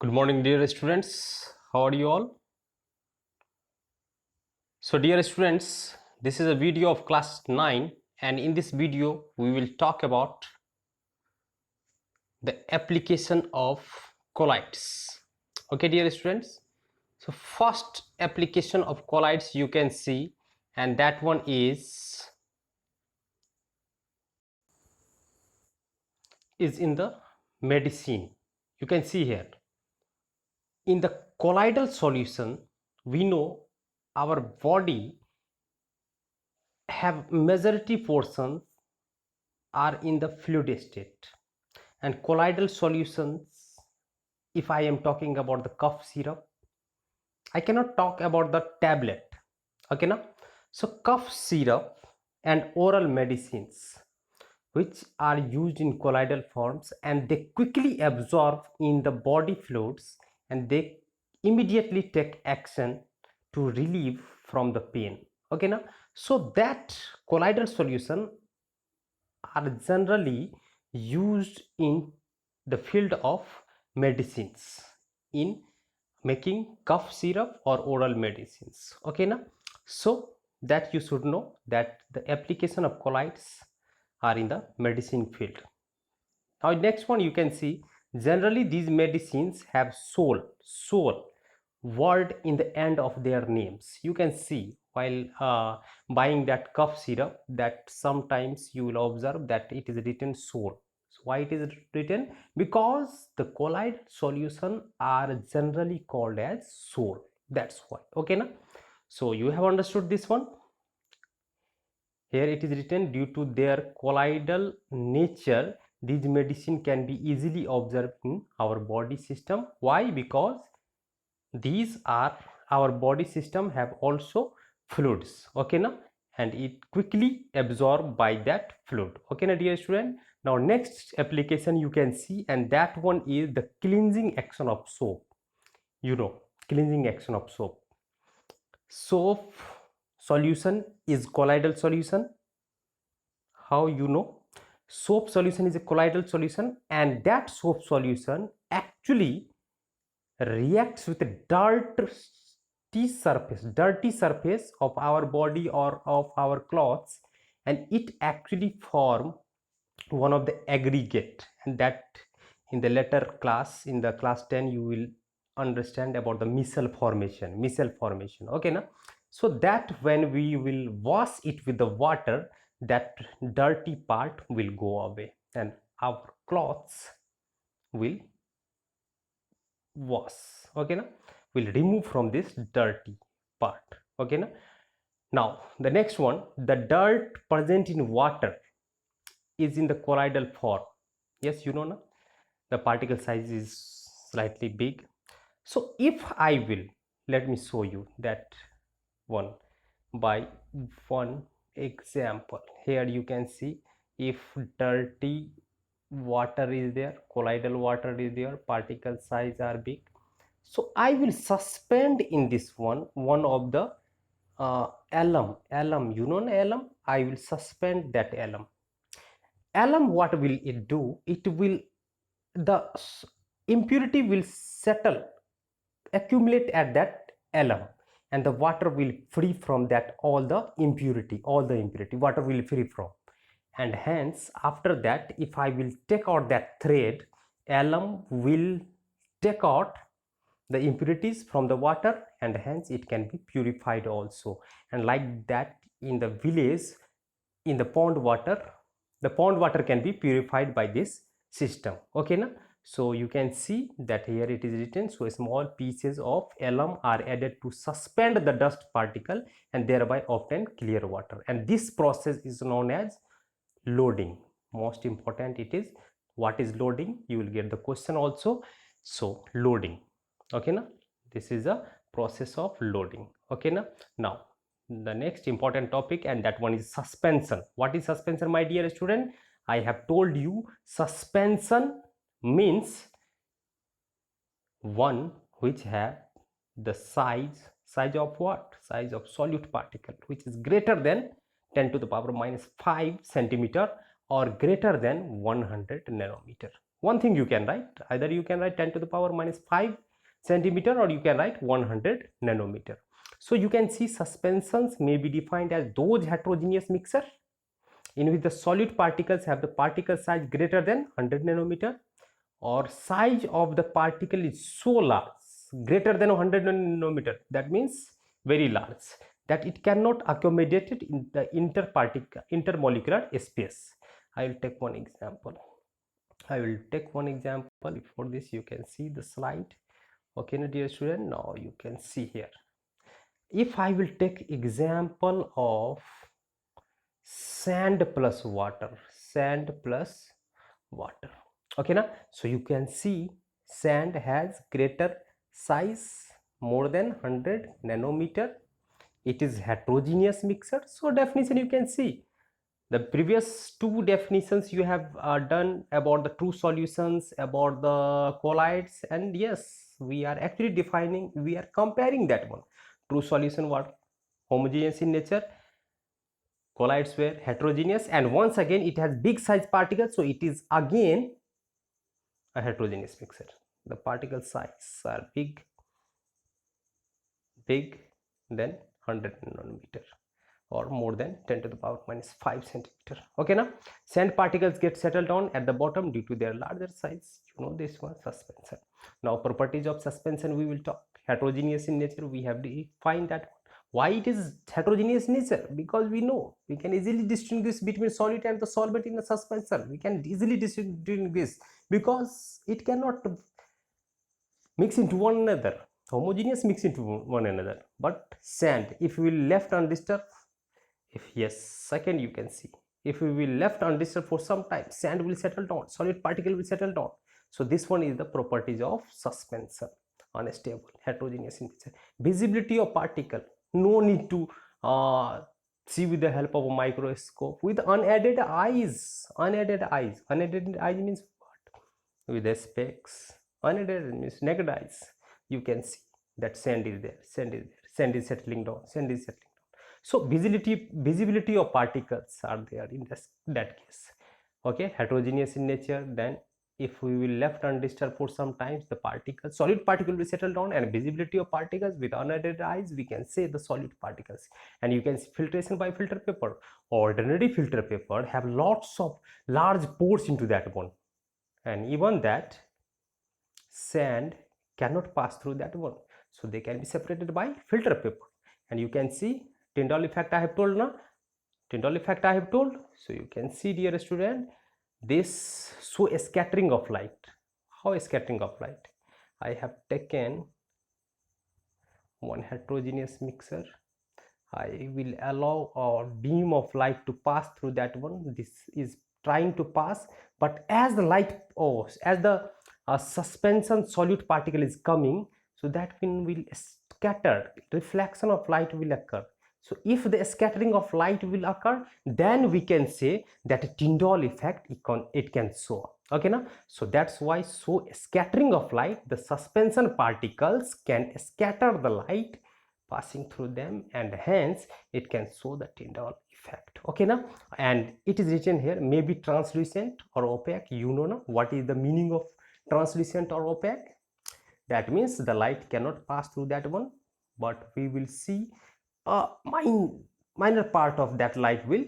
Good morning, dear students. How are you all? So, dear students, this is a video of class 9, and in this video, we will talk about the application of colloids. Okay, dear students. So, first application of colloids you can see, and that one is in the medicine. You can see here. In the colloidal solution, we know our body have majority portions are in the fluid state, and colloidal solutions, if I am talking about the cough syrup, I cannot talk about the tablet. Okay now, so cough syrup and oral medicines which are used in colloidal forms, and they quickly absorb in the body fluids, and they immediately take action to relieve from the pain. Okay now, so that colloidal solution are generally used in the field of medicines in making cough syrup or oral medicines. Okay now, so that you should know that the application of colloids are in the medicine field. Now next one you can see, generally these medicines have soul word in the end of their names. You can see while buying that cough syrup that sometimes you will observe that it is written soul. So why it is written? Because the colloid solution are generally called as soul. That's why. Okay now, so you have understood this one. Here it is written, due to their colloidal nature, these medicine can be easily observed in our body system. Why? Because these are our body system have also fluids. Okay now, and it quickly absorbed by that fluid. Okay now, dear student. Now next application you can see, and that one is the cleansing action of soap. You know, cleansing action of soap. Soap solution is colloidal solution. How you know? Soap solution is a colloidal solution, and that soap solution actually reacts with the dirty surface of our body or of our clothes, and it actually form one of the aggregate, and that in the later class, in the class 10, you will understand about the micelle formation. Okay now, so that when we will wash it with the water, that dirty part will go away and our clothes will wash. Okay now, will remove from this dirty part. Okay now, the next one, the dirt present in water is in the colloidal form. Yes, you know now, the particle size is slightly big. So if I will, let me show you that one by one example. Here you can see, if dirty water is there, colloidal water is there, particle size are big. So I will suspend in this one of the alum. You know alum? I will suspend that alum. Alum, what will it do? It will, the impurity will settle, accumulate at that alum, and the water will free from that, all the impurity water will free from. And hence after that, if I will take out that thread, alum will take out the impurities from the water, and hence it can be purified also. And like that, in the village, in the pond water, the pond water can be purified by this system. Okay now, so you can see that here it is written, so small pieces of alum are added to suspend the dust particle and thereby obtain clear water, and this process is known as loading. Most important it is, what is loading? You will get the question also. So loading. Okay now, this is a process of loading. Okay now the next important topic, and that one is suspension. What is suspension, my dear student? I have told you, suspension means one which have the size of what? Size of solute particle which is greater than 10 to the power minus 5 centimeter or greater than 100 nanometer. One thing you can write, either you can write 10 to the power minus 5 centimeter, or you can write 100 nanometer. So you can see suspensions may be defined as those heterogeneous mixture in which the solid particles have the particle size greater than 100 nanometer, or size of the particle is so large, greater than 100 nanometer, that means very large, that it cannot accommodate it in the intermolecular space. I will take one example. Before this, you can see the slide. Okay, now dear student, now you can see here. If I will take example of sand plus water, okay now, so you can see sand has greater size, more than 100 nanometer. It is heterogeneous mixture. So definition, you can see the previous two definitions you have done about the true solutions, about the colloids, and yes, we are actually defining, we are comparing that one. True solution what homogeneous in nature, colloids were heterogeneous, and once again it has big size particles, so it is again a heterogeneous mixture. The particle size are big than 100 nanometer, or more than 10 to the power minus 5 centimeter. Okay, now sand particles get settled down at the bottom due to their larger size. You know this one, suspension. Now properties of suspension we will talk. Heterogeneous in nature, we have defined that. Why it is heterogeneous in nature? Because we know we can easily distinguish between solid and the solvent in the suspension. We can easily distinguish because it cannot mix into one another. Homogeneous mix into one another, but sand, if we will left undisturbed, second, you can see, if we will left undisturbed for some time, sand will settle down, solid particle will settle down. So this one is the properties of suspension. Unstable, heterogeneous in nature. Visibility of particle, no need to see with the help of a microscope. With unaided eyes means what? With the specs, unaided means naked eyes, you can see that sand is there, sand is settling down. So visibility of particles are there in that case. Okay, heterogeneous in nature, then if we will left undisturbed for some times, the solid particle will settle down, and visibility of particles with unaided eyes, we can say the solid particles. And you can see filtration by filter paper. Ordinary filter paper have lots of large pores into that one, and even that sand cannot pass through that one, so they can be separated by filter paper. And you can see Tyndall effect I have told now. So you can see, dear student, this show a scattering of light. How a scattering of light? I have taken one heterogeneous mixer. I will allow a beam of light to pass through that one. This is trying to pass, but as the light, as the suspension solute particle is coming, so that will scatter, reflection of light will occur. So if the scattering of light will occur, then we can say that Tyndall effect it can show. Okay now, so that's why, so scattering of light, the suspension particles can scatter the light passing through them, and hence it can show the Tyndall effect. Okay now, and it is written here, may be translucent or opaque. You know now what is the meaning of translucent or opaque? That means the light cannot pass through that one, but we will see a minor part of that light will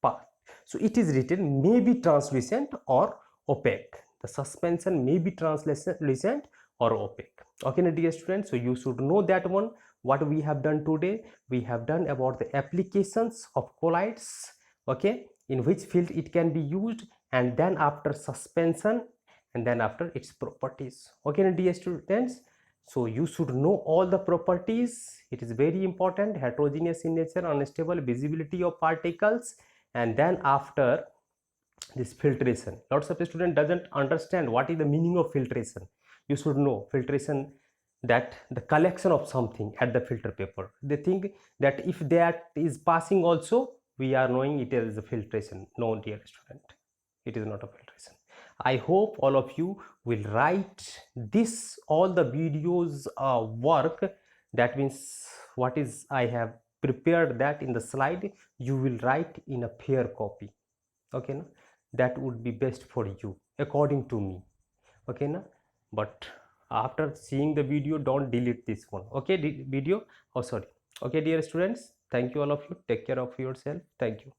pass. So it is written may be translucent or opaque. The suspension may be translucent or opaque. Okay now, dear students, so you should know that one. What we have done today, we have done about the applications of colloids, okay, in which field it can be used, and then after suspension, and then after its properties. Okay now, dear students, so you should know all the properties. It is very important. Heterogeneous in nature, unstable, visibility of particles, and then after this filtration. Lots of the student doesn't understand what is the meaning of filtration. You should know filtration, that the collection of something at the filter paper. They think that if that is passing also, we are knowing it is a filtration. No, dear student, it is not a filtration. I hope all of you will write this, all the videos work. That means what is I have prepared that in the slide, you will write in a fair copy. Okay, no? That would be best for you. according to me. Okay na? But after seeing the video, don't delete this one. Okay, video. Oh sorry. Okay, dear students, thank you all of you. Take care of yourself. Thank you.